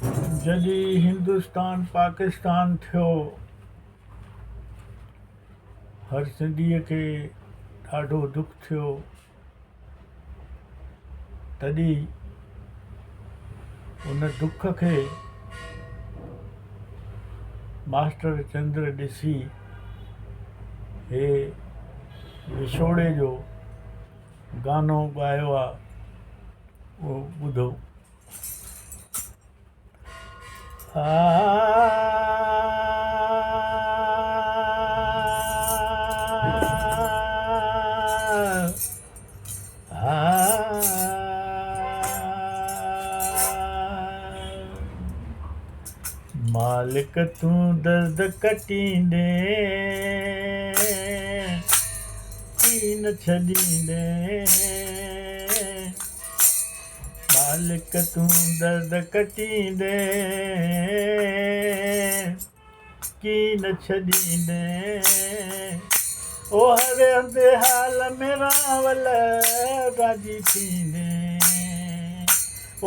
जॾहिं हिंदुस्तान पाकिस्तान थियो, हर सिंधीअ खे ॾाढो दुख थियो। तॾहिं उन दुख खे मास्टर चंद्र ॾिसी हे विछोड़े जो गानो ॻायो आहे, उहो ॿुधो। मालिक तूं दर्द कटींदे की न छॾींदे, मालिक तूं दर्द कटींदे की न छॾींदे, ओ हर हंधि हाल में रावल राजी थींदे, ओ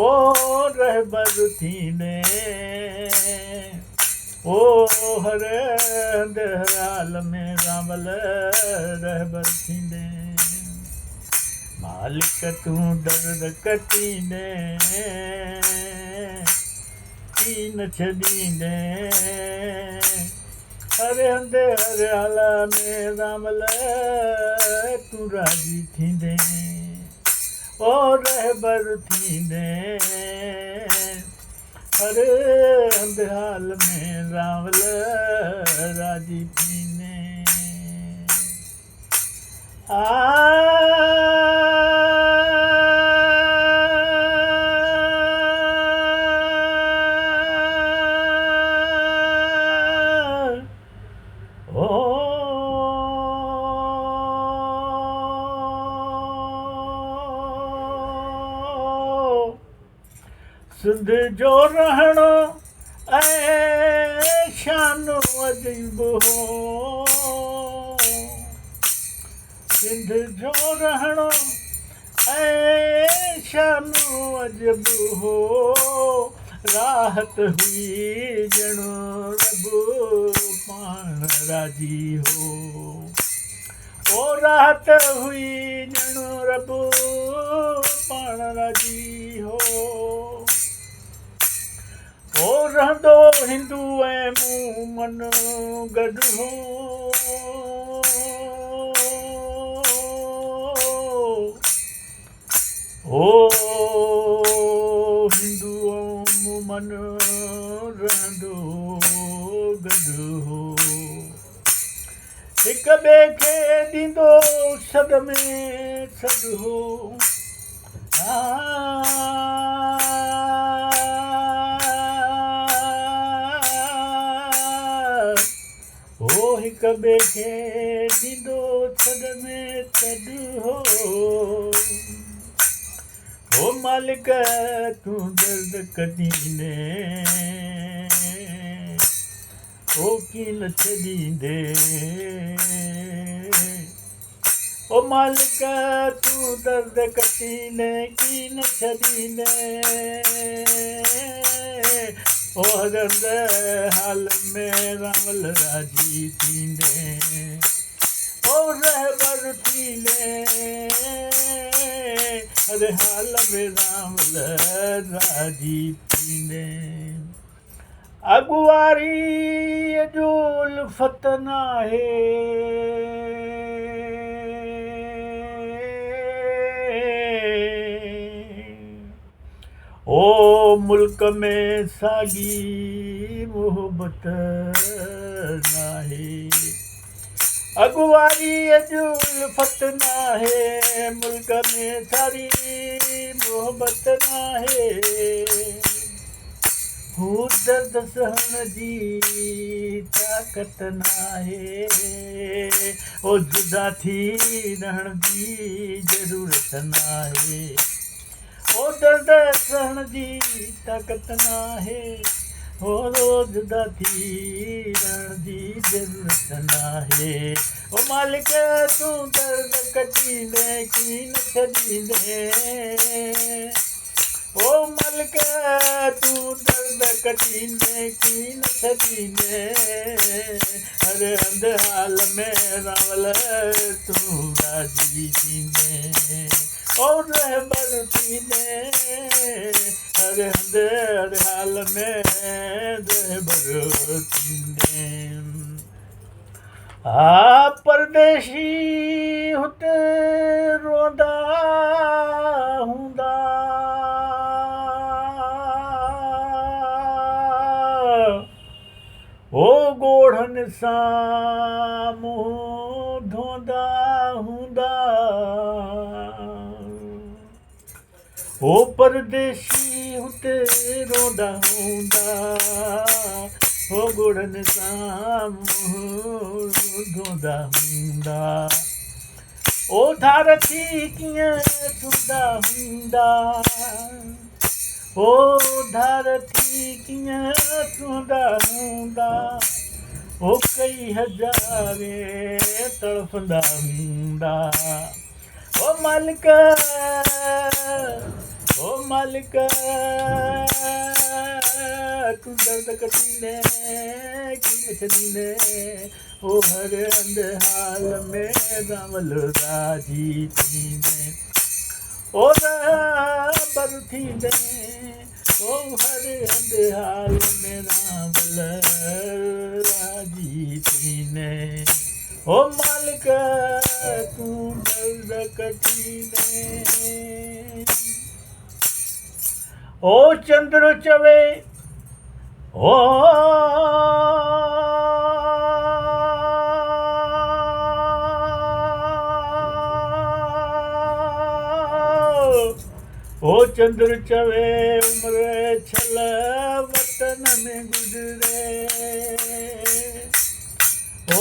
रहबर थींदे, ओ हर हंधि हाल में रावल रहबर थींदे, मालिक तूं दर्द कटींदे की न छॾींदे, हर हंधि हर हाल में रावल तूं राजी थींदे, ओ रहबर थींदे, हर हंधि हाल में रावल राजी थींदे। सिंध जो रहणो ऐं शानो अजीब हो, सिंध जो रहणो ऐं शानो अजब हो, राहत हुई ॼणो रब पाण राजी हो, ओ राहत हुई ॼणो रब पाण राजी हो, ओ रहंदो हिंदू ऐं मूमन गॾु हो, ओ हिंदू ऐं मूमन रहंदो गॾु हो, हिक ॿिए खे ॾींदो सॾ में सॾु हो, ओ हिक ॿिए खे ॾींदो सॾ में सॾु हो, ओ मालिक तूं दर्द कटींदे ओ की न छॾींदे, ओ मालिक तूं दर्द कटींदे की न छॾींदे, ओ हर हंधि हाल में रावल राजी थींदे, ओ रहबर थींदे, हर हाल में रावल राजी थींदे, अॻुवारीअ जो उल्फत नाहे, ओ मुल्क में साॻी मोहबत नाहे, अॻुवारीअ जो उल्फत नाहे, मुल्क में साॻी मोहबत नाहे, हू दर्द सहण जी ताक़त नाहे, ओ जुदा थी रहण जी ज़रूरत नाहे, ओ दर्द सहण जी ताक़त नाहे, ओ जुदा थी रहण जी ज़रूरत नाहे, ओ मालिक तूं दर्द कटींदे की न छॾींदे, ओ मालिक तूं दर्द दर्द कटीने कीन छदीने हर हंध हाल में रावल तू राजी थीने और रहबर थीने हर हंध हर हाल में रहबर थीने परदेसी हुते रोंदा हूंदा ओ ॻोढ़नि सां मुंहुं धोंदा हूंदा ओ परदेसी हुते रोंदा हूंदा ओ ॻोढ़नि सां मुंहुं धोंदा हूंदा ओ धार थी कीअं छूंदा हूंदा ओ धार थी कीअं छूंदा हूंदा ओ कई हज़ारे तड़फंदा हूंदा ओ मालिक तू दर्द कटीने कीन छदीने ओ हर हंध हाल में रावल राजी थीने ओ रहबर थीने ओ हर हंध हाल में रावल राजी थीने ओ मालिक तू दर्द कटीने ओ चंद्र चवे ओ चंद्र चवे उम्र छल वतन में गुजरे ओ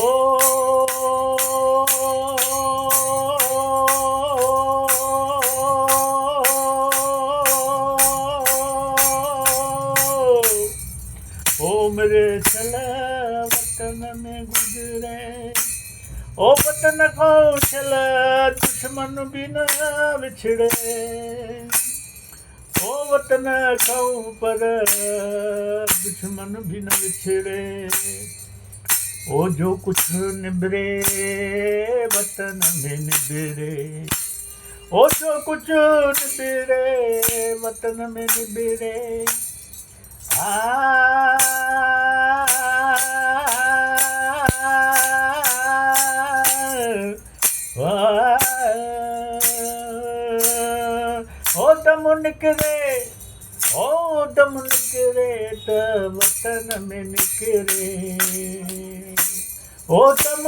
मेरे छल वतन में गुजरे ओ वतन को छल दुश्मन भी न विछड़े ओ वतन खाऊं पर दुश्मन भी न विछड़े ओ जो कुछ निबरे वतन में निबरे ओ जो कुछ निबरे वतन में निबरे ओ दम निकरे ओ दम निकरे त वतन में निकरे ओ दम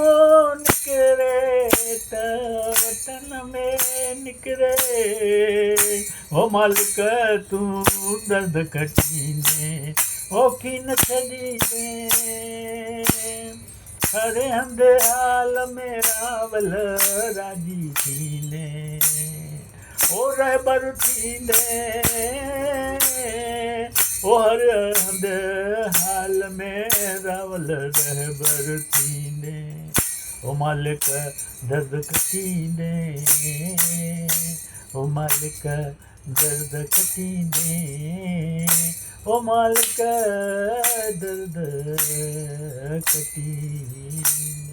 निकरे त वतन में निकरे ओ मालिक तू दर्द कटीने ओ कीन छदीने हर हंध हाल में रावल राजी थीने ओ रहबर थीने ओ हर हंध हाल में रावल रहबर थीने ओ मालिक दर्द कटीने ओ मालिक दर्द कटीने ओ मालिक दर्द कटीने